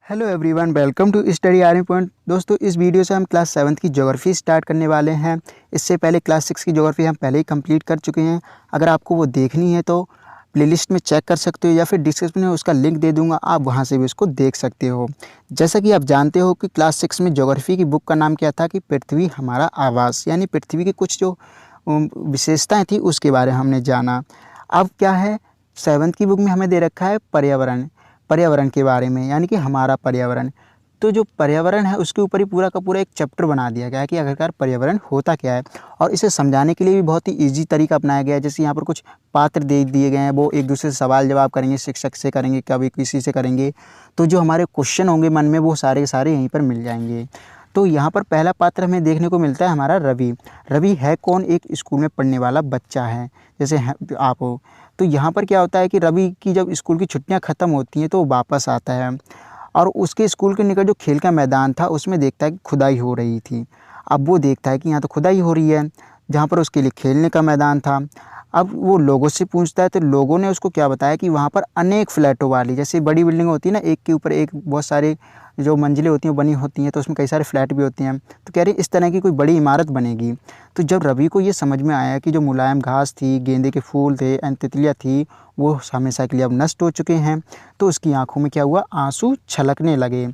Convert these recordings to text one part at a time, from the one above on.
Hello everyone, welcome to study army point. दोस्तों, इस video से हम क्लास 7 की ज्योग्राफी स्टार्ट करने वाले हैं। इससे पहले क्लास 6 की ज्योग्राफी हम पहले ही कंप्लीट कर चुके हैं। अगर आपको वो देखनी है तो प्लेलिस्ट में चेक कर सकते हो या फिर डिस्क्रिप्शन में उसका लिंक दे दूंगा, आप वहां से भी उसको देख सकते हो। जैसा कि आप जानते हो कि क्लास 6 में ज्योग्राफी की बुक का नाम क्या था कि पृथ्वी हमारा आवास, यानी पृथ्वी की कुछ जो विशेषताएँ थी उसके बारे में हमने जाना। अब क्या है, 7th की बुक में हमें दे रखा है पर्यावरण के बारे में, यानी कि हमारा पर्यावरण। तो जो पर्यावरण है उसके ऊपर ही पूरा का पूरा एक चैप्टर बना दिया गया है कि आखिरकार पर्यावरण होता क्या है, और इसे समझाने के लिए भी बहुत ही ईजी तरीका अपनाया गया है। जैसे यहाँ पर कुछ पात्र दे दिए गए हैं, वो एक दूसरे से सवाल जवाब करेंगे, शिक्षक से करेंगे, कभी किसी से करेंगे। तो जो हमारे क्वेश्चन होंगे मन में वो सारे के सारे यहीं पर मिल जाएंगे। तो यहाँ पर पहला पात्र हमें देखने को मिलता है हमारा रवि। रवि है कौन? एक स्कूल में पढ़ने वाला बच्चा है, जैसे आप हो। तो यहाँ पर क्या होता है कि रवि की जब स्कूल की छुट्टियाँ ख़त्म होती हैं तो वो वापस आता है, और उसके स्कूल के निकट जो खेल का मैदान था उसमें देखता है कि खुदाई हो रही थी। अब वो देखता है कि यहाँ तो खुदाई हो रही है, जहाँ पर उसके लिए खेलने का मैदान था। अब वो लोगों से पूछता है तो लोगों ने उसको क्या बताया कि वहाँ पर अनेक फ्लैटों वाली, जैसे बड़ी बिल्डिंग होती है ना, एक के ऊपर एक बहुत सारे जो मंजिलें होती हैं वो बनी होती हैं, तो उसमें कई सारे फ्लैट भी होते हैं। तो कह रहे इस तरह की कोई बड़ी इमारत बनेगी। तो जब रवि को ये समझ में आया कि जो मुलायम घास थी, गेंदे के फूल थे, तितलियाँ थी, वो हमेशा के लिए अब नष्ट हो चुके हैं, तो उसकी आंखों में क्या हुआ, आंसू छलकने लगे।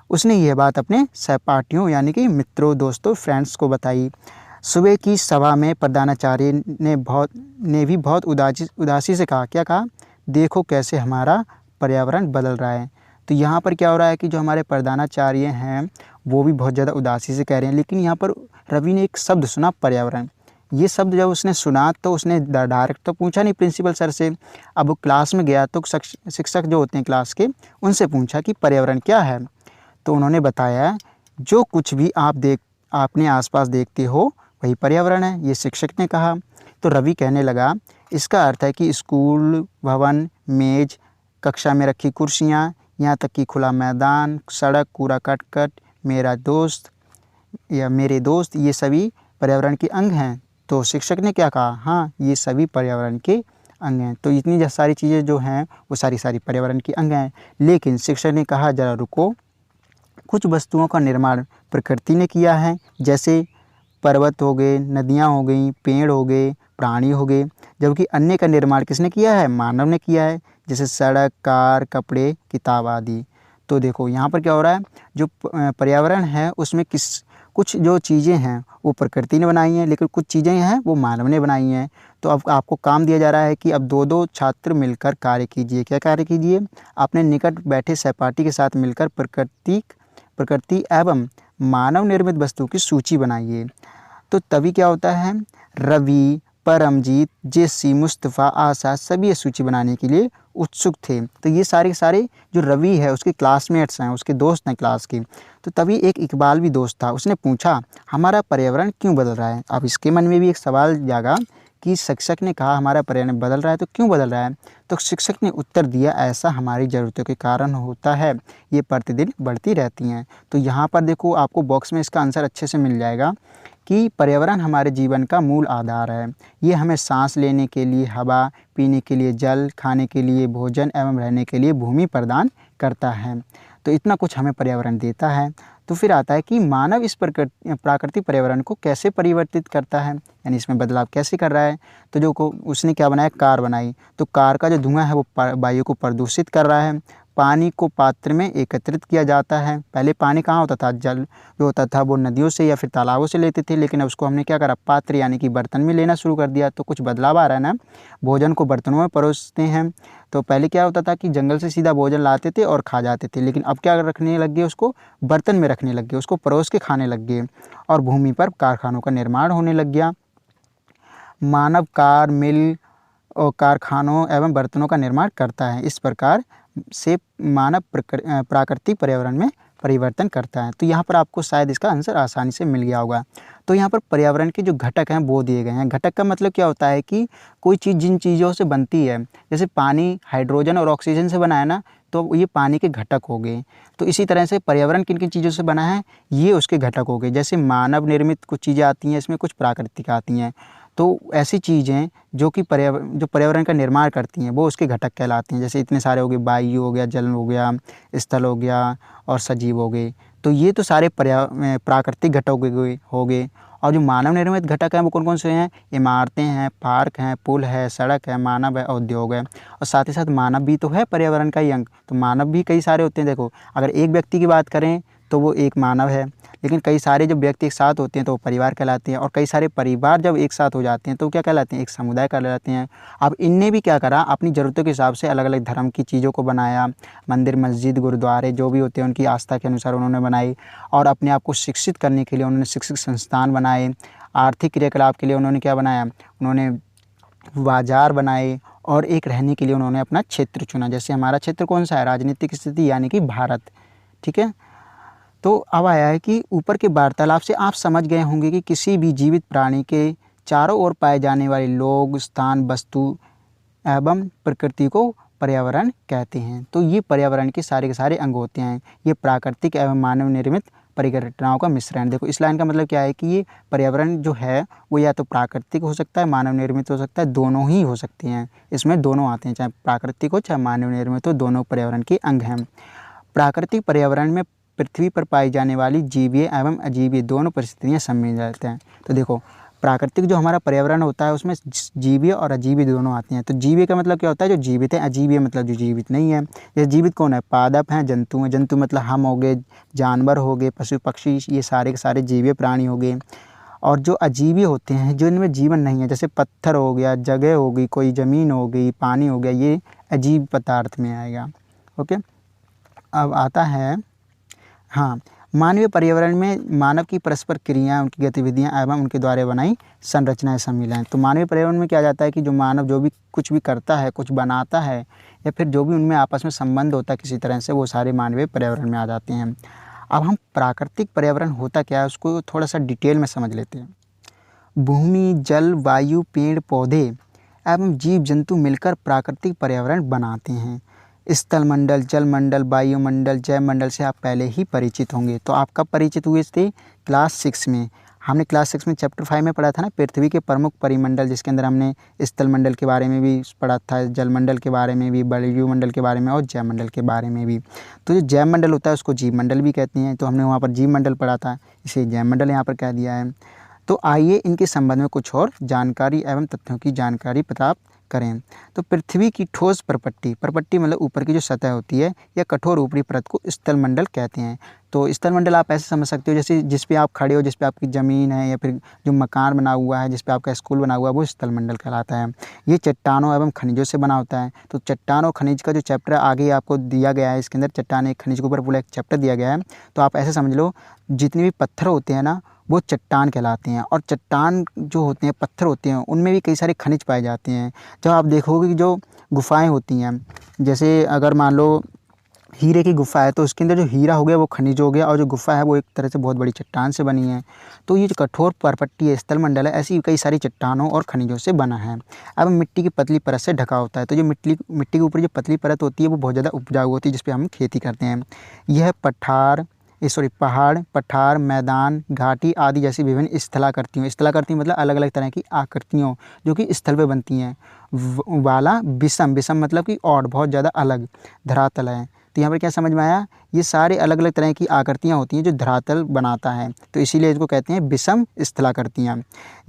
उसने यह बात अपने सहपाठियों यानी कि मित्रों, दोस्तों, फ्रेंड्स को बताई। सुबह की सभा में प्रधानाचार्य ने भी बहुत उदासी से कहा, क्या कहा, देखो कैसे हमारा पर्यावरण बदल रहा है। तो यहाँ पर क्या हो रहा है कि जो हमारे प्रधानाचार्य हैं वो भी बहुत ज़्यादा उदासी से कह रहे हैं। लेकिन यहाँ पर रवि ने एक शब्द सुना, पर्यावरण। ये शब्द जब उसने सुना तो उसने डायरेक्ट तो पूछा नहीं प्रिंसिपल सर से। अब वो क्लास में गया तो शिक्षक जो होते हैं क्लास के, उनसे पूछा कि पर्यावरण क्या है। तो उन्होंने बताया, जो कुछ भी आपने आसपास देखते हो वही पर्यावरण है, ये शिक्षक ने कहा। तो रवि कहने लगा, इसका अर्थ है कि स्कूल, भवन, मेज, कक्षा में रखी कुर्सियाँ, यहाँ तक कि खुला मैदान, सड़क, कूड़ा करकट, मेरा दोस्त या मेरे दोस्त, ये सभी पर्यावरण के अंग हैं। तो शिक्षक ने क्या कहा, हाँ ये सभी पर्यावरण के अंग हैं। तो इतनी सारी चीज़ें जो हैं वो सारी पर्यावरण के अंग हैं। लेकिन शिक्षक ने कहा, ज़रा रुको, कुछ वस्तुओं का निर्माण प्रकृति ने किया है, जैसे पर्वत हो गए, नदियाँ हो गई, पेड़ हो गए, प्राणी हो गए। जबकि अन्य का निर्माण किसने किया है? मानव ने किया है, जैसे सड़क, कार, कपड़े, किताब आदि। तो देखो यहाँ पर क्या हो रहा है, जो पर्यावरण है उसमें कुछ जो चीज़ें हैं वो प्रकृति ने बनाई हैं, लेकिन कुछ चीज़ें हैं वो मानव ने बनाई हैं। तो अब आपको काम दिया जा रहा है कि अब दो दो छात्र मिलकर कार्य कीजिए। क्या कार्य कीजिए? अपने निकट बैठे सहपाठी के साथ मिलकर प्रकृति एवं मानव निर्मित वस्तु की सूची बनाइए। तो तभी क्या होता है, रवि, परमजीत, जेसी, मुस्तफ़ा, आशा सभी ये सूची बनाने के लिए उत्सुक थे। तो ये सारे के सारे जो रवि है उसके क्लासमेट्स हैं, उसके दोस्त हैं क्लास के। तो तभी एक इकबाल भी दोस्त था, उसने पूछा, हमारा पर्यावरण क्यों बदल रहा है? अब इसके मन में भी एक सवाल जागा कि शिक्षक ने कहा हमारा पर्यावरण बदल रहा है, तो क्यों बदल रहा है? तो शिक्षक ने उत्तर दिया, ऐसा हमारी ज़रूरतों के कारण होता है, ये प्रतिदिन बढ़ती रहती हैं। तो यहाँ पर देखो, आपको बॉक्स में इसका आंसर अच्छे से मिल जाएगा कि पर्यावरण हमारे जीवन का मूल आधार है। ये हमें सांस लेने के लिए हवा, पीने के लिए जल, खाने के लिए भोजन एवं रहने के लिए भूमि प्रदान करता है। तो इतना कुछ हमें पर्यावरण देता है। तो फिर आता है कि मानव इस प्राकृतिक पर्यावरण को कैसे परिवर्तित करता है, यानी इसमें बदलाव कैसे कर रहा है। तो उसने क्या बनाया, कार बनाई। तो कार का जो धुआं है वो वायु को प्रदूषित कर रहा है। पानी को पात्र में एकत्रित किया जाता है। पहले पानी कहाँ होता था, जल जो होता था वो नदियों से या फिर तालाबों से लेते थे, लेकिन अब उसको हमने क्या करा, पात्र यानी कि बर्तन में लेना शुरू कर दिया। तो कुछ बदलाव आ रहा है ना। भोजन को बर्तनों में परोसते हैं। तो पहले क्या होता था कि जंगल से सीधा भोजन लाते थे और खा जाते थे, लेकिन अब क्या रखने लग गए, उसको बर्तन में रखने लग गए, उसको परोस के खाने लग गए, और भूमि पर कारखानों का निर्माण होने लग गया। मानव कार, मिल और कारखानों एवं बर्तनों का निर्माण करता है। इस प्रकार से मानव प्राकृतिक पर्यावरण में परिवर्तन करता है। तो यहाँ पर आपको शायद इसका आंसर आसानी से मिल गया होगा। तो यहाँ पर पर्यावरण के जो घटक हैं वो दिए गए हैं। घटक का मतलब क्या होता है कि कोई चीज़ जिन चीज़ों से बनती है, जैसे पानी हाइड्रोजन और ऑक्सीजन से बना है ना, तो ये पानी के घटक हो गए। तो इसी तरह से पर्यावरण किन किन चीज़ों से बना है, ये उसके घटक हो गए। जैसे मानव निर्मित कुछ चीज़ें आती हैं, इसमें कुछ प्राकृतिक आती हैं। तो ऐसी चीज़ें जो कि पर्यावरण का निर्माण करती हैं वो उसके घटक कहलाते हैं। जैसे इतने सारे हो गए, वायु हो गया, जल हो गया, स्थल हो गया और सजीव हो गए। तो ये तो सारे प्राकृतिक घटक हो गए। और जो मानव निर्मित घटक हैं वो कौन कौन से हैं? इमारतें हैं, पार्क हैं, पुल है, सड़क है, मानव है, उद्योग है। और साथ ही साथ मानव भी तो है पर्यावरण का ही अंग। तो मानव भी कई सारे होते हैं। देखो, अगर एक व्यक्ति की बात करें तो वो एक मानव है, लेकिन कई सारे जब व्यक्ति एक साथ होते हैं तो वो परिवार कहलाते हैं। और कई सारे परिवार जब एक साथ हो जाते हैं तो क्या कहलाते हैं? एक समुदाय कहलाते हैं। अब इनने भी क्या करा, अपनी ज़रूरतों के हिसाब से अलग अलग धर्म की चीज़ों को बनाया। मंदिर, मस्जिद, गुरुद्वारे जो भी होते हैं उनकी आस्था के अनुसार उन्होंने बनाई। और अपने आप को शिक्षित करने के लिए उन्होंने शिक्षित संस्थान बनाए। आर्थिक क्रियाकलाप के लिए उन्होंने क्या बनाया? उन्होंने बाज़ार बनाए। और एक रहने के लिए उन्होंने अपना क्षेत्र चुना। जैसे हमारा क्षेत्र कौन सा है? राजनीतिक स्थिति यानी कि भारत। ठीक है। तो अब आया है कि ऊपर के वार्तालाप से आप समझ गए होंगे कि किसी भी जीवित प्राणी के चारों ओर पाए जाने वाले लोग, स्थान, वस्तु एवं प्रकृति को पर्यावरण कहते हैं। तो ये पर्यावरण के सारे अंग होते हैं। ये प्राकृतिक एवं मानव निर्मित परिघटनाओं का मिश्रण। देखो, इस लाइन का मतलब क्या है कि ये पर्यावरण जो है वो या तो प्राकृतिक हो सकता है, मानव निर्मित हो सकता है, दोनों ही हो सकते हैं। इसमें दोनों आते हैं, चाहे प्राकृतिक हो चाहे मानव निर्मित हो, दोनों पर्यावरण के अंग हैं। प्राकृतिक पर्यावरण में पृथ्वी पर पाई जाने वाली जीवीय एवं अजीवीय दोनों परिस्थितियाँ सम्मिलित रहते हैं। तो देखो, प्राकृतिक जो हमारा पर्यावरण होता है उसमें जीवीय और अजीवीय दोनों आते हैं। तो जीवीय का मतलब क्या होता है? जो जीवित है। अजीवीय मतलब जो जीवित नहीं है। ये जीवित कौन है? पादप हैं, जंतु हैं। जंतु मतलब हम हो गए, जानवर हो गए, पशु पक्षी, ये सारे के सारे जीवीय प्राणी हो गए। और जो अजीवीय होते हैं, जो इनमें जीवन नहीं है, जैसे पत्थर हो गया, जगह हो गई, कोई ज़मीन हो गई, पानी हो गया, ये अजीब पदार्थ में आएगा। ओके। अब आता है, हाँ, मानवीय पर्यावरण में मानव की परस्पर क्रियाएँ, उनकी गतिविधियाँ एवं उनके द्वारा बनाई संरचनाएँ शामिल हैं। तो मानवीय पर्यावरण में क्या जाता है कि जो मानव जो भी कुछ भी करता है, कुछ बनाता है, या फिर जो भी उनमें आपस में संबंध होता है किसी तरह से, वो सारे मानवीय पर्यावरण में आ जाते हैं। अब हम प्राकृतिक पर्यावरण होता क्या है उसको थोड़ा सा डिटेल में समझ लेते हैं। भूमि, जल, वायु, पेड़ पौधे एवं जीव जंतु मिलकर प्राकृतिक पर्यावरण बनाते हैं। स्थलमंडल, जलमंडल, वायुमंडल, जैवमंडल से आप पहले ही परिचित होंगे। तो आप कब परिचित हुए थे? क्लास 6 में। हमने क्लास 6 में चैप्टर 5 में पढ़ा था ना, पृथ्वी के प्रमुख परिमंडल, जिसके अंदर हमने स्थलमंडल के बारे में भी पढ़ा था, जलमंडल के बारे में भी, वायुमंडल के बारे में और जैवमंडल के बारे में भी। तो जो जैवमंडल होता है उसको जीवमंडल भी कहते हैं। तो हमने वहाँ पर जीवमंडल पढ़ा था, इसे जैवमंडल यहाँ पर कह दिया है। तो आइए इनके संबंध में कुछ और जानकारी एवं तथ्यों की जानकारी प्राप्त करें। तो पृथ्वी की ठोस परपट्टी मतलब ऊपर की जो सतह होती है या कठोर ऊपरी परत को स्थलमंडल कहते हैं। तो स्थलमंडल आप ऐसे समझ सकते हो जैसे जिस पे आप खड़े हो, जिस पे आपकी ज़मीन है या फिर जो मकान बना हुआ है, जिस पे आपका स्कूल बना हुआ है, वो स्थलमंडल कहलाता है। ये चट्टानों एवं खनिजों से बना होता है। तो चट्टान और खनिज का जो चैप्टर आगे आपको दिया गया है, इसके अंदर चट्टान एक खनिज के ऊपर पूरा एक चैप्टर दिया गया है। तो आप ऐसे समझ लो, जितने भी पत्थर होते हैं ना वो चट्टान कहलाते हैं। और चट्टान जो होते हैं, पत्थर होते हैं, उनमें भी कई सारे खनिज पाए जाते हैं। जब आप देखोगे कि जो गुफ़ाएँ होती हैं, जैसे अगर मान लो हीरे की गुफ़ा है तो उसके अंदर जो हीरा हो गया वो खनिज हो गया, और जो गुफ़ा है वो एक तरह से बहुत बड़ी चट्टान से बनी है। तो ये जो कठोर परपट्टी है, स्थलमंडल है, ऐसी कई सारी चट्टानों और खनिजों से बना है। अब मिट्टी की पतली परत से ढका होता है। तो जो मिट्टी के ऊपर जो पतली परत होती है वो बहुत ज़्यादा उपजाऊ होती है, जिस पे हम खेती करते हैं। यह पहाड़, पठार, मैदान, घाटी आदि जैसी विभिन्न स्थलाकृतियों मतलब अलग अलग तरह की आकृतियों जो कि स्थल पे बनती हैं वाला विषम मतलब कि और बहुत ज़्यादा अलग धरातल है। तो यहाँ पर क्या समझ में आया? ये सारे अलग अलग तरह की आकृतियाँ होती हैं जो धरातल बनाता है, तो इसीलिए इसको कहते हैं विषम स्थलाकृतियाँ।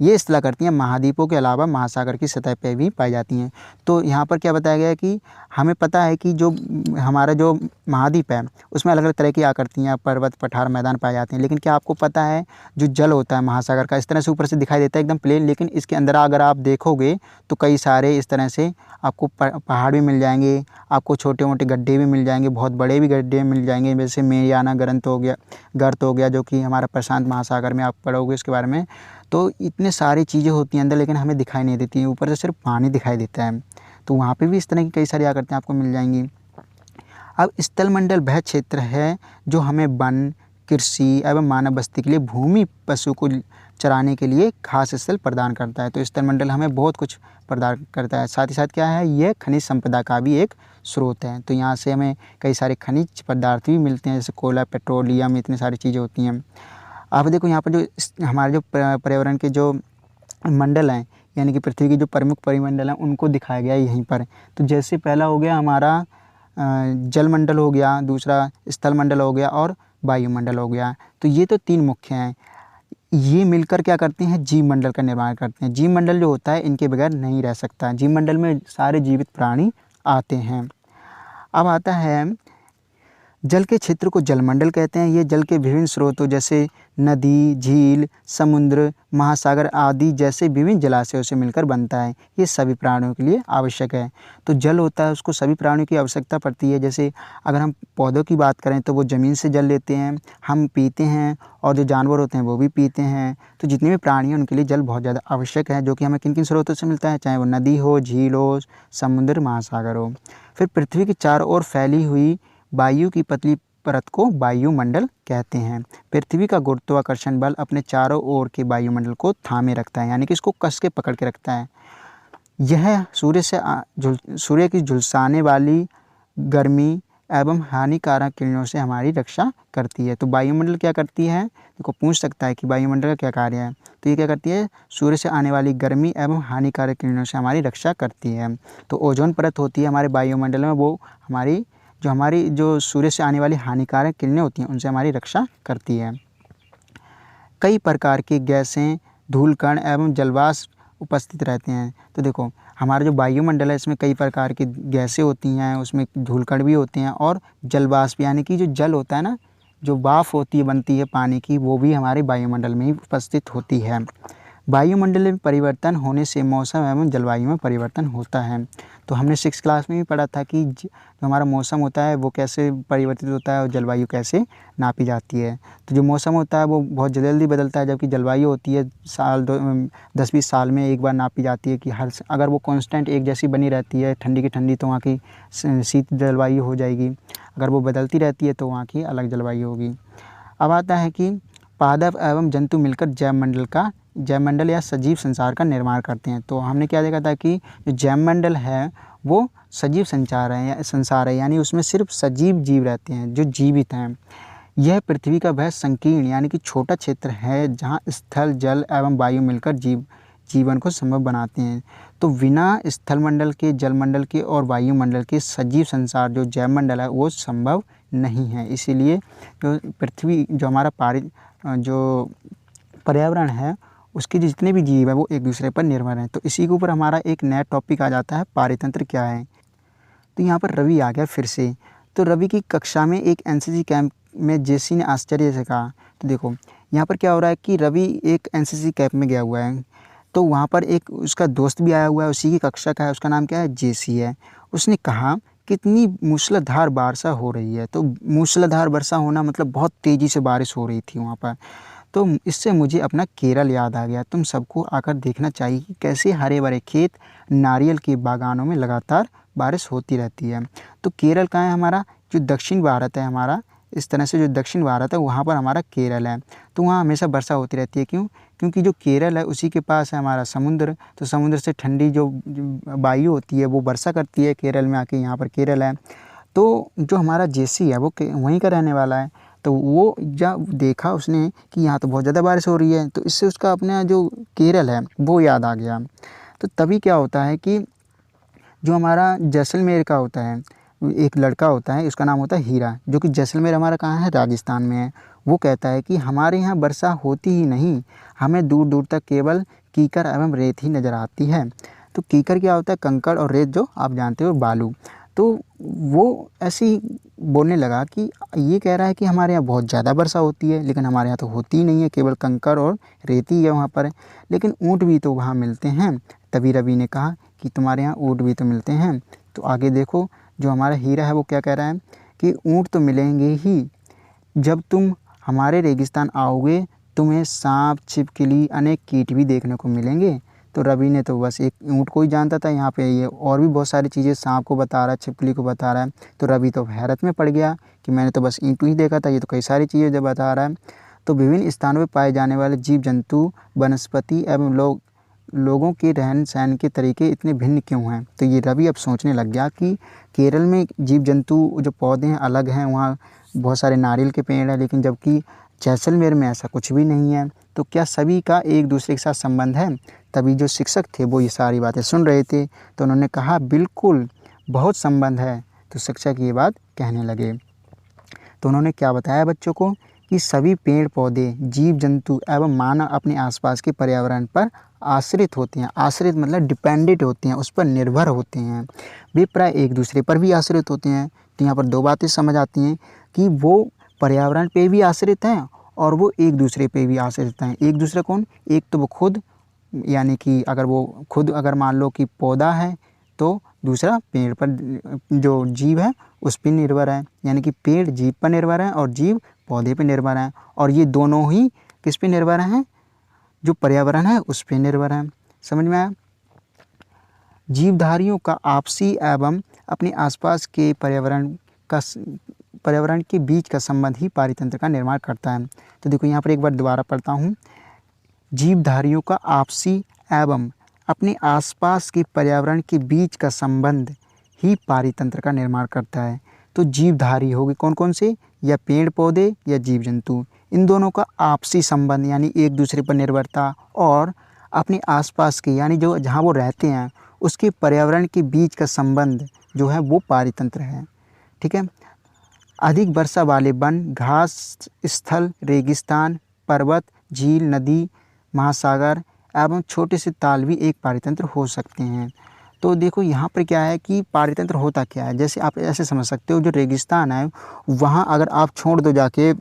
ये स्थलाकृतियाँ महाद्वीपों के अलावा महासागर की सतह पर भी पाई जाती हैं। तो यहाँ पर क्या बताया गया है कि हमें पता है कि जो हमारा जो महाद्वीप है उसमें अलग अलग तरह की आकृतियाँ, पर्वत, पठार, मैदान पाए जाते हैं। लेकिन क्या आपको पता है जो जल होता है महासागर का, इस तरह से ऊपर से दिखाई देता है एकदम प्लेन, लेकिन इसके अंदर अगर आप देखोगे तो कई सारे इस तरह से आपको पहाड़ भी मिल जाएंगे, आपको छोटे मोटे गड्ढे भी मिल जाएंगे, बहुत बड़े भी गड्ढे मिल जाएंगे। जैसे मेरियाना गर्त हो गया जो कि हमारा प्रशांत महासागर में आप पढ़ोगे इसके बारे में। तो इतने सारी चीज़ें होती हैं अंदर, लेकिन हमें दिखाई नहीं देती हैं, ऊपर से सिर्फ पानी दिखाई देता है। तो वहाँ पे भी इस तरह की कई सारी आकृतियाँ आपको मिल जाएंगी। अब स्थलमंडल वह क्षेत्र है जो हमें वन, कृषि एवं मानव बस्ती के लिए भूमि, पशु को चराने के लिए खास स्थल प्रदान करता है। तो स्थलमंडल हमें बहुत कुछ प्रदान करता है। साथ ही साथ क्या है, यह खनिज संपदा का भी एक स्रोत है। तो यहाँ से हमें कई सारे खनिज पदार्थ भी मिलते हैं, जैसे कोयला, पेट्रोलियम, इतनी सारी चीज़ें होती हैं। आप देखो यहाँ पर जो हमारे जो पर्यावरण के जो मंडल हैं, यानी कि पृथ्वी की जो प्रमुख परिमंडल हैं उनको दिखाया गया है यहीं पर। तो जैसे पहला हो गया हमारा जलमंडल हो गया, दूसरा स्थलमंडल हो गया और वायुमंडल हो गया। तो ये तो 3 मुख्य हैं। ये मिलकर क्या करते हैं, जीव मंडल का निर्माण करते हैं। जीव मंडल जो होता है इनके बगैर नहीं रह सकता। जीव मंडल में सारे जीवित प्राणी आते हैं। अब आता है जल के क्षेत्र को जलमंडल कहते हैं। ये जल के विभिन्न स्रोतों जैसे नदी, झील, समुद्र, महासागर आदि जैसे विभिन्न जलाशयों से मिलकर बनता है। ये सभी प्राणियों के लिए आवश्यक है। तो जल होता है उसको सभी प्राणियों की आवश्यकता पड़ती है। जैसे अगर हम पौधों की बात करें तो वो ज़मीन से जल लेते हैं, हम पीते हैं, और जो जानवर होते हैं वो भी पीते हैं। तो जितने भी प्राणी हैं उनके लिए जल बहुत ज़्यादा आवश्यक है, जो कि हमें किन किन स्रोतों से मिलता है, चाहे वो नदी हो, झील हो, समुद्र, महासागर हो। फिर पृथ्वी के चारों ओर फैली हुई वायु की पतली परत को वायुमंडल कहते हैं। पृथ्वी का गुरुत्वाकर्षण बल अपने चारों ओर के वायुमंडल को थामे रखता है, यानी कि इसको कस के पकड़ के रखता है। यह सूर्य की झुलसाने वाली गर्मी एवं हानिकारक किरणों से हमारी रक्षा करती है। तो वायुमंडल क्या करती है, देखो पूछ सकता है कि वायुमंडल का क्या कार्य है। तो ये क्या करती है, सूर्य से आने वाली गर्मी एवं हानिकारक किरणों से हमारी रक्षा करती है। तो ओजोन परत होती है हमारे वायुमंडल में, वो हमारी जो सूर्य से आने वाली हानिकारक किरणें होती हैं उनसे हमारी रक्षा करती है। कई प्रकार की गैसें, धूलकण एवं जलवाष्प उपस्थित रहते हैं। तो देखो हमारा जो वायुमंडल है इसमें कई प्रकार की गैसें होती हैं, उसमें धूलकण भी होते हैं, और जलवाष्प यानी कि जो जल होता है ना, जो वाफ होती है बनती है पानी की, वो भी हमारे वायुमंडल में ही उपस्थित होती है। वायुमंडल में परिवर्तन होने से मौसम एवं जलवायु में परिवर्तन होता है। तो हमने 6th क्लास में भी पढ़ा था कि जो हमारा मौसम होता है वो कैसे परिवर्तित होता है और जलवायु कैसे नापी जाती है। तो जो मौसम होता है वो बहुत जल्दी बदलता है, जबकि जलवायु होती है 10-20 साल में एक बार नापी जाती है कि अगर वो कांस्टेंट एक जैसी बनी रहती है, ठंडी की ठंडी, तो वहाँ की शीत जलवायु हो जाएगी। अगर वो बदलती रहती है तो वहाँ की अलग जलवायु होगी। अब आता है कि पादप एवं जंतु मिलकर जैवमंडल या सजीव संसार का निर्माण करते हैं। तो हमने क्या देखा था कि जो जैवमंडल है वो सजीव संसार है, यानी उसमें सिर्फ सजीव जीव रहते हैं जो जीवित हैं। यह पृथ्वी का वह संकीर्ण यानी कि छोटा क्षेत्र है जहाँ स्थल, जल एवं वायु मिलकर जीवन को संभव बनाते हैं। तो बिना स्थलमंडल के, जलमंडल के और वायुमंडल के सजीव संसार जो जैवमंडल है वो संभव नहीं है। इसीलिए जो पृथ्वी, जो हमारा जो पर्यावरण है, उसके जितने भी जीव हैं वो एक दूसरे पर निर्भर हैं। तो इसी के ऊपर हमारा एक नया टॉपिक आ जाता है, पारितंत्र क्या है। तो यहाँ पर रवि आ गया फिर से। तो रवि की कक्षा में एक एनसीसी कैंप में जेसी ने आश्चर्य से कहा। तो देखो यहाँ पर क्या हो रहा है कि रवि एक एनसीसी कैंप में गया हुआ है, तो वहाँ पर एक उसका दोस्त भी आया हुआ है, उसी की कक्षा का है, उसका नाम क्या है, जेसी है। उसने कहा कितनी मूसलाधार वर्षा हो रही है। तो मूसलाधार वर्षा होना मतलब बहुत तेज़ी से बारिश हो रही थी वहाँ पर। तो इससे मुझे अपना केरल याद आ गया। तुम सबको आकर देखना चाहिए कि कैसे हरे भरे खेत, नारियल के बागानों में लगातार बारिश होती रहती है। तो केरल कहाँ है हमारा, जो दक्षिण भारत है हमारा, इस तरह से जो दक्षिण भारत है वहाँ पर हमारा केरल है। तो वहाँ हमेशा वर्षा होती रहती है। क्यों? क्योंकि जो केरल है उसी के पास है हमारा समुद्र। तो समुद्र से ठंडी जो वायु होती है वो वर्षा करती है केरल में आके, यहाँ पर केरल है। तो जो हमारा जेसी है वो वहीं का रहने वाला है। तो वो जब देखा उसने कि यहाँ तो बहुत ज़्यादा बारिश हो रही है, तो इससे उसका अपना जो केरल है वो याद आ गया। तो तभी क्या होता है कि जो हमारा जैसलमेर का होता है, एक लड़का होता है, उसका नाम होता है हीरा, जो कि जैसलमेर हमारा कहाँ है, राजस्थान में है। वो कहता है कि हमारे यहाँ वर्षा होती ही नहीं, हमें दूर दूर तक केवल कीकर एवं रेत ही नज़र आती है। तो कीकर क्या होता है, कंकड़, और रेत जो आप जानते हो बालू। तो वो ऐसे ही बोलने लगा कि ये कह रहा है कि हमारे यहाँ बहुत ज़्यादा वर्षा होती है, लेकिन हमारे यहाँ तो होती ही नहीं है, केवल कंकड़ और रेती है वहाँ पर, लेकिन ऊँट भी तो वहाँ मिलते हैं। तभी रवि ने कहा कि तुम्हारे यहाँ ऊँट भी तो मिलते हैं। तो आगे देखो जो हमारा हीरा है वो क्या कह रहा है कि ऊँट तो मिलेंगे ही, जब तुम हमारे रेगिस्तान आओगे तुम्हें सांप, छिपकली, अनेक कीट भी देखने को मिलेंगे। तो रवि ने तो बस एक ऊँट को ही जानता था, यहाँ पे ये और भी बहुत सारी चीज़ें, सांप को बता रहा है, छिपकली को बता रहा है। तो रवि तो हैरत में पड़ गया कि मैंने तो बस ईंट ही देखा था, ये तो कई सारी चीज़ें जब बता रहा है। तो विभिन्न स्थानों पर पाए जाने वाले जीव जंतु, वनस्पति एवं लोगों के रहन सहन के तरीके इतने भिन्न क्यों हैं। तो ये रवि अब सोचने लग गया कि केरल में जीव जंतु जो पौधे हैं अलग हैं, वहाँ बहुत सारे नारियल के पेड़ हैं, लेकिन जबकि जैसलमेर में ऐसा कुछ भी नहीं है। तो क्या सभी का एक दूसरे के साथ संबंध है? तभी जो शिक्षक थे वो ये सारी बातें सुन रहे थे, तो उन्होंने कहा बिल्कुल बहुत संबंध है। तो शिक्षक ये बात कहने लगे। तो उन्होंने क्या बताया बच्चों को कि सभी पेड़ पौधे, जीव जंतु एवं मानव अपने आसपास के पर्यावरण पर आश्रित होते हैं। आश्रित मतलब डिपेंडेंट होते हैं, उस पर निर्भर होते हैं। वे प्राय एक दूसरे पर भी आश्रित होते हैं। तो यहाँ पर दो बातें समझ आती हैं कि वो पर्यावरण पे भी आश्रित हैं और वो एक दूसरे पे भी आश्रित हैं। एक दूसरे कौन? एक तो वो खुद, यानी कि अगर वो खुद अगर मान लो कि पौधा है तो दूसरा पेड़ पर जो जीव है उस पर निर्भर है, यानी कि पेड़ जीव पर निर्भर है और जीव पौधे पर निर्भर है। और ये दोनों ही किस पे निर्भर हैं? जो पर्यावरण है उस पे निर्भर है। समझ में आया? जीवधारियों का आपसी एवं अपने आसपास के पर्यावरण के बीच का संबंध ही पारितंत्र का निर्माण करता है। तो देखो यहाँ पर एक बार दोबारा पढ़ता हूँ। जीवधारियों का आपसी एवं अपने आसपास के पर्यावरण के बीच का संबंध ही पारितंत्र का निर्माण करता है। तो जीवधारी होगी कौन कौन से? या पेड़ पौधे या जीव जंतु। इन दोनों का आपसी संबंध यानी एक दूसरे पर निर्भरता और अपने आसपास के यानी जो जहाँ वो रहते हैं उसके पर्यावरण के बीच का संबंध जो है वो पारितंत्र है। ठीक है। अधिक वर्षा वाले वन, घास स्थल, रेगिस्तान, पर्वत, झील, नदी, महासागर एवं छोटे से ताल भी एक पारितंत्र हो सकते हैं। तो देखो यहाँ पर क्या है कि पारितंत्र होता क्या है। जैसे आप ऐसे समझ सकते हो, जो रेगिस्तान है वहाँ अगर आप छोड़ दो जाके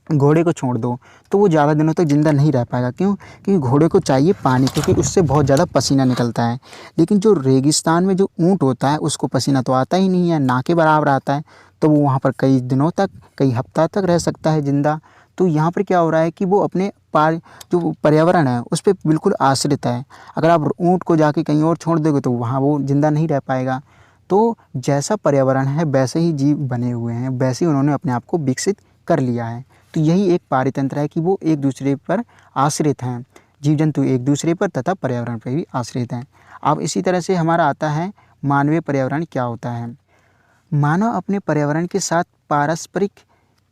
घोड़े को छोड़ दो तो वो ज़्यादा दिनों तक ज़िंदा नहीं रह पाएगा। क्यों? क्योंकि घोड़े को चाहिए पानी, क्योंकि उससे बहुत ज़्यादा पसीना निकलता है। लेकिन जो रेगिस्तान में जो ऊँट होता है उसको पसीना तो आता ही नहीं है, ना के बराबर आता है, तो वो वहाँ पर कई दिनों तक, कई हफ्ता तक रह सकता है ज़िंदा। तो यहाँ पर क्या हो रहा है कि वो अपने जो पर्यावरण है उस पर बिल्कुल आश्रित है। अगर आप ऊँट को जाके कहीं और छोड़ दोगे तो वहाँ वो ज़िंदा नहीं रह पाएगा। तो जैसा पर्यावरण है वैसे ही जीव बने हुए हैं, वैसे ही उन्होंने अपने आप को विकसित कर लिया है। तो यही एक पारितंत्र है कि वो एक दूसरे पर आश्रित हैं। जीव जंतु एक दूसरे पर तथा पर्यावरण पर भी आश्रित हैं। अब इसी तरह से हमारा आता है मानवीय पर्यावरण क्या होता है। मानव अपने पर्यावरण के साथ पारस्परिक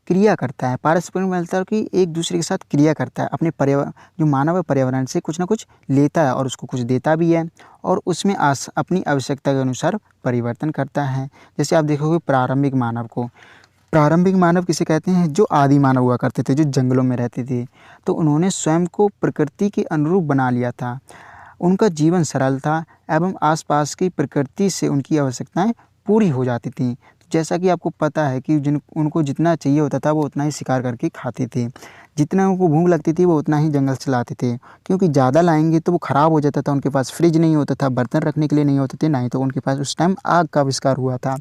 क्रिया करता है। पारस्परिक मतलब कि एक दूसरे के साथ क्रिया करता है। अपने पर्यावरण, जो मानव है पर्यावरण से कुछ ना कुछ लेता है और उसको कुछ देता भी है और उसमें अपनी आवश्यकता के अनुसार परिवर्तन करता है। जैसे आप देखोगे प्रारंभिक मानव को, प्रारंभिक मानव किसे कहते हैं? जो आदि मानव हुआ करते थे, जो जंगलों में रहते थे। तो उन्होंने स्वयं को प्रकृति के अनुरूप बना लिया था। उनका जीवन सरल था एवं आसपास की प्रकृति से उनकी आवश्यकताएं पूरी हो जाती थीं। तो जैसा कि आपको पता है कि उनको जितना चाहिए होता था वो उतना ही शिकार करके खाते थे। जितना उनको भूख लगती थी वो उतना ही जंगल से लाते थे, क्योंकि ज़्यादा लाएंगे तो वो ख़राब हो जाता था। उनके पास फ्रिज नहीं होता था, बर्तन रखने के लिए नहीं होते थे, ना ही तो उनके पास उस टाइम आग का आविष्कार हुआ था।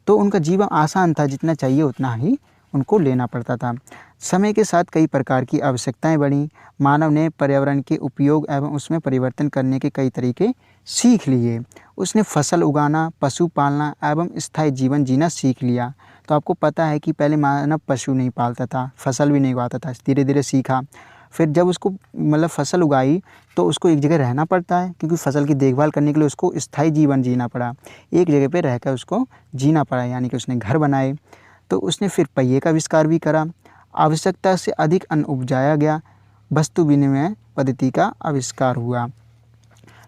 तो उनका जीवन आसान था, जितना चाहिए उतना ही उनको लेना पड़ता था। समय के साथ कई प्रकार की आवश्यकताएं बढ़ीं। मानव ने पर्यावरण के उपयोग एवं उसमें परिवर्तन करने के कई तरीके सीख लिए। उसने फसल उगाना, पशु पालना एवं स्थायी जीवन जीना सीख लिया। तो आपको पता है कि पहले मानव पशु नहीं पालता था, फसल भी नहीं उगाता था, धीरे धीरे सीखा। फिर जब उसको मतलब फसल उगाई तो उसको एक जगह रहना पड़ता है, क्योंकि फसल की देखभाल करने के लिए उसको स्थायी जीवन जीना पड़ा। एक जगह पे रहकर उसको जीना पड़ा, यानी कि उसने घर बनाए। तो उसने फिर पहिए का आविष्कार भी करा। आवश्यकता से अधिक अन्न उपजाया गया। वस्तु विनिमय पद्धति का आविष्कार हुआ।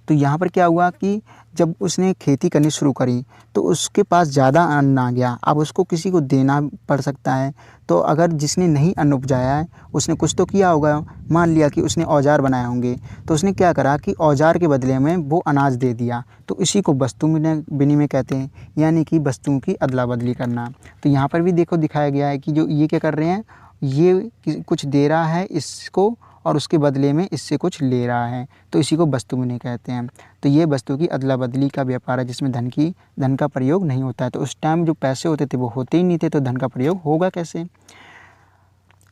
तो यहाँ पर क्या हुआ कि जब उसने खेती करनी शुरू करी तो उसके पास ज़्यादा अन्न आ गया। अब उसको किसी को देना पड़ सकता है। तो अगर जिसने नहीं अन्न उपजाया है उसने कुछ तो किया होगा। मान लिया कि उसने औजार बनाए होंगे, तो उसने क्या करा कि औजार के बदले में वो अनाज दे दिया। तो इसी को वस्तु विनिमय कहते हैं, यानी कि वस्तुओं की अदला बदली करना। तो यहाँ पर भी देखो दिखाया गया है कि जो ये क्या कर रहे हैं, ये कुछ दे रहा है इसको और उसके बदले में इससे कुछ ले रहा है, तो इसी को वस्तु विनिमय कहते हैं। तो ये वस्तु की अदला बदली का व्यापार है, जिसमें धन का प्रयोग नहीं होता है। तो उस टाइम जो पैसे होते थे वो होते ही नहीं थे, तो धन का प्रयोग होगा कैसे?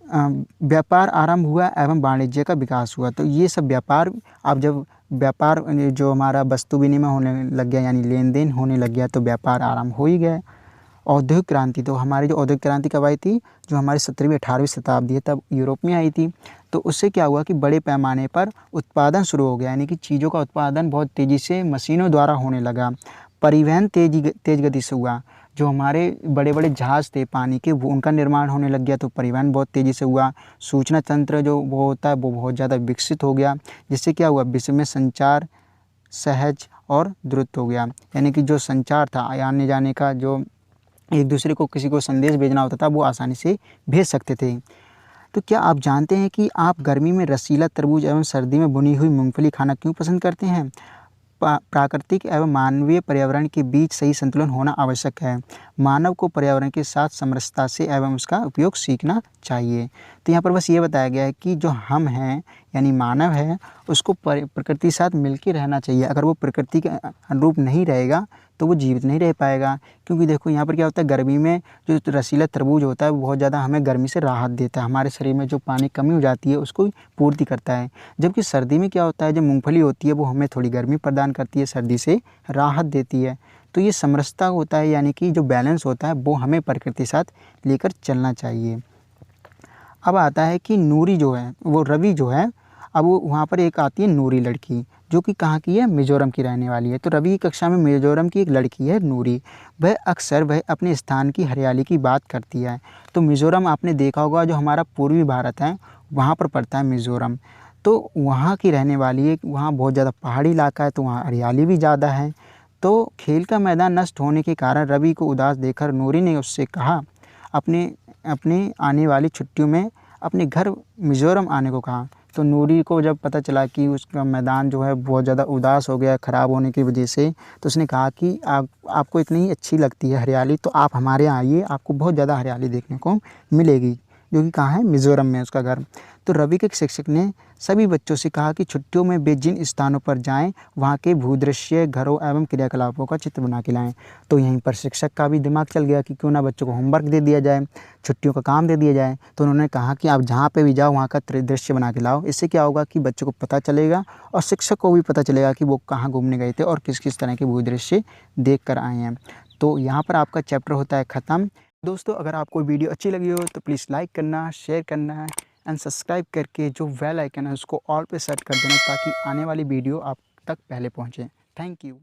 व्यापार आरंभ हुआ एवं वाणिज्य का विकास हुआ। तो ये सब व्यापार, अब जब व्यापार जो हमारा वस्तु विनिमय होने लग गया, यानी लेन देन होने लग गया, तो व्यापार आरंभ हो ही गया। औद्योगिक क्रांति, तो हमारी जो औद्योगिक क्रांति कब आई थी? जो हमारी 17वीं 18वीं शताब्दी है, तब यूरोप में आई थी। तो उससे क्या हुआ कि बड़े पैमाने पर उत्पादन शुरू हो गया, यानी कि चीज़ों का उत्पादन बहुत तेज़ी से मशीनों द्वारा होने लगा। परिवहन तेज गति से हुआ। जो हमारे बड़े बड़े जहाज़ थे पानी के वो उनका निर्माण होने लग गया, तो परिवहन बहुत तेज़ी से हुआ। सूचना तंत्र जो वो होता है वो बहुत ज़्यादा विकसित हो गया, जिससे क्या हुआ, विश्व में संचार सहज और द्रुत हो गया। यानी कि जो संचार था आने जाने का, जो एक दूसरे को किसी को संदेश भेजना होता था वो आसानी से भेज सकते थे। तो क्या आप जानते हैं कि आप गर्मी में रसीला तरबूज एवं सर्दी में भुनी हुई मूंगफली खाना क्यों पसंद करते हैं? प्राकृतिक एवं मानवीय पर्यावरण के बीच सही संतुलन होना आवश्यक है। मानव को पर्यावरण के साथ समरसता से एवं उसका उपयोग सीखना चाहिए। तो यहाँ पर बस ये बताया गया है कि जो हम हैं यानी मानव है, उसको प्रकृति के साथ मिल के रहना चाहिए। अगर वो प्रकृति के अनुरूप नहीं रहेगा तो वो जीवित नहीं रह पाएगा। क्योंकि देखो यहाँ पर क्या होता है, गर्मी में जो रसीला तरबूज होता है वो बहुत ज़्यादा हमें गर्मी से राहत देता है, हमारे शरीर में जो पानी की कमी हो जाती है उसको पूर्ति करता है। जबकि सर्दी में क्या होता है, जो मूँगफली होती है वो हमें थोड़ी गर्मी प्रदान करती है, सर्दी से राहत देती है। तो ये समरसता होता है, यानी कि जो बैलेंस होता है वो हमें प्रकृति के साथ लेकर चलना चाहिए। अब आता है कि नूरी जो है वो रवि जो है, अब वो वहाँ पर एक आती है नूरी लड़की, जो कि कहाँ की है, मिज़ोरम की रहने वाली है। तो रवि की कक्षा में मिज़ोरम की एक लड़की है नूरी, वह अपने स्थान की हरियाली की बात करती है। तो मिज़ोरम आपने देखा होगा, जो हमारा पूर्वी भारत है वहाँ पर पड़ता है मिज़ोरम। तो वहाँ की रहने वाली है, वहाँ बहुत ज़्यादा पहाड़ी इलाका है तो वहाँ हरियाली भी ज़्यादा है। तो खेल का मैदान नष्ट होने के कारण रवि को उदास देखकर नूरी ने उससे कहा, अपने अपने आने वाली छुट्टियों में अपने घर मिज़ोरम आने को कहा। तो नूरी को जब पता चला कि उसका मैदान जो है बहुत ज़्यादा उदास हो गया ख़राब होने की वजह से, तो उसने कहा कि आपको इतनी अच्छी लगती है हरियाली, तो आप हमारे यहाँ आइए, आपको बहुत ज़्यादा हरियाली देखने को मिलेगी। जो कि कहाँ है, मिज़ोरम में उसका घर। तो रवि के शिक्षक ने सभी बच्चों से कहा कि छुट्टियों में वे जिन स्थानों पर जाएं वहाँ के भूदृश्य, घरों एवं क्रियाकलापों का चित्र बना के लाएं। तो यहीं पर शिक्षक का भी दिमाग चल गया कि क्यों ना बच्चों को होमवर्क दे दिया जाए, छुट्टियों का काम दे दिया जाए। तो उन्होंने कहा कि आप जहाँ पे भी जाओ वहाँ का दृश्य बना के लाओ। इससे क्या होगा कि बच्चों को पता चलेगा और शिक्षक को भी पता चलेगा कि वो कहाँ घूमने गए थे और किस किस तरह के भूदृश्य देख कर आए हैं। तो यहाँ पर आपका चैप्टर होता है ख़त्म। दोस्तों, अगर आपको वीडियो अच्छी लगी हो तो प्लीज़ लाइक करना, शेयर करना एंड सब्सक्राइब करके जो बेल आइकन है उसको ऑल पे सेट कर देना, ताकि आने वाली वीडियो आप तक पहले पहुँचे। Thank you.